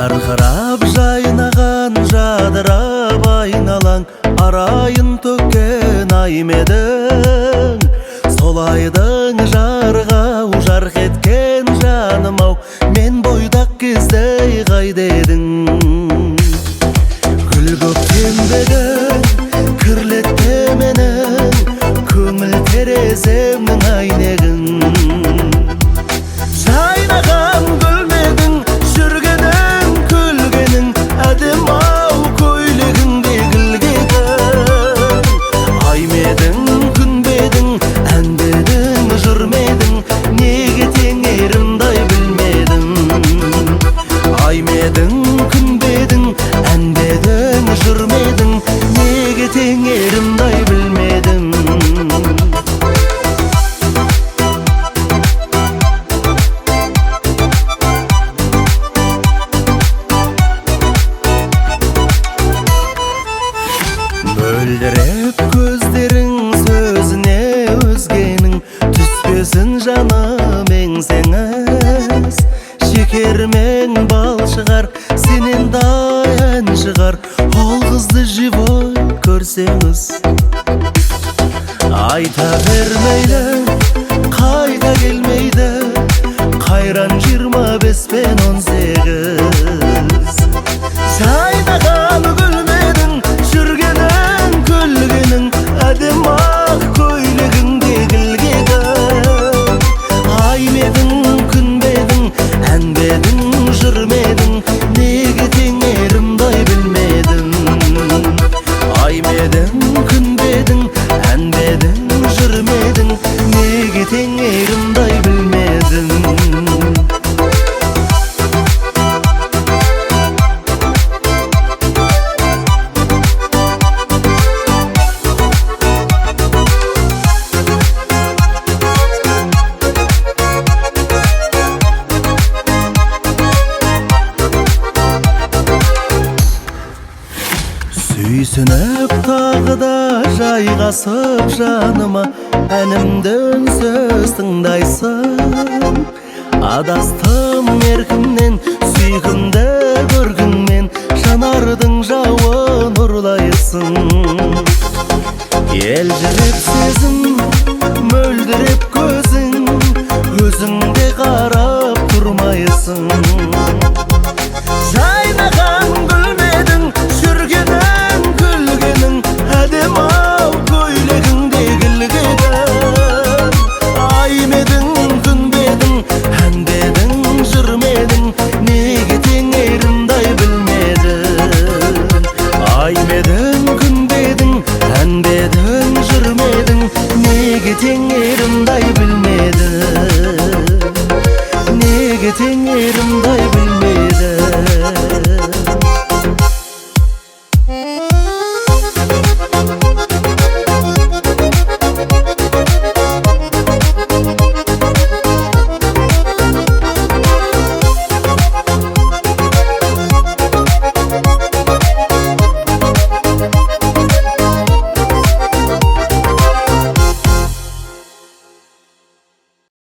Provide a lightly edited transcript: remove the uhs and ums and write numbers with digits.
Жарқырап жайнаған жадырап айналаң, арайын төккен аймедің. Солайдың жарғау жарқ еткен жаным-ау, мен бойдақ кездей қайда едің? Гүл көктемдегі кірлетті менің, көңіл тереземнің айнегін. Жайнаған гүлмедің, жүргенің күлгенің, әдем-ау көйлегіңде гүлгедің. Аймедің, күнбедің, әндедің, жүрмедің, неге теңерімдай білмедің? Аймедің, күнбедің, әндедің, жүрмедің, неге теңерімдай білмедің? Мөлдіреп көздерің сөзіне өзгенің, түспесін жаным еңсеңіз. Шекермен бал шығар, сенен дайын шығар, ол қызды живой көрсеңіз. Айта бермейді, қайта келмейді, қайран 25 пен 18. Жайнаған гүлмедің, жүргенің күлгенің, әдем-ақ көйлегіңде гүлгедің. Аймедің, күнбедің, әнбедің, жүрмедің, неге теңерімдай білмедің? Аймедің, күнбедің, әнбедің, жүрмедің, неге теңерімдай білмедің? Сүйсініп тағы да жайғасып жаныма, әнімді үнсіз тыңдайсың. Адастым еркімнен, сүйкімді көргіңмен, жанардың жауын ұрлайсың. Елжіреп сезім, мөлдіреп көзің, өзіңде қарап тұрмайсың.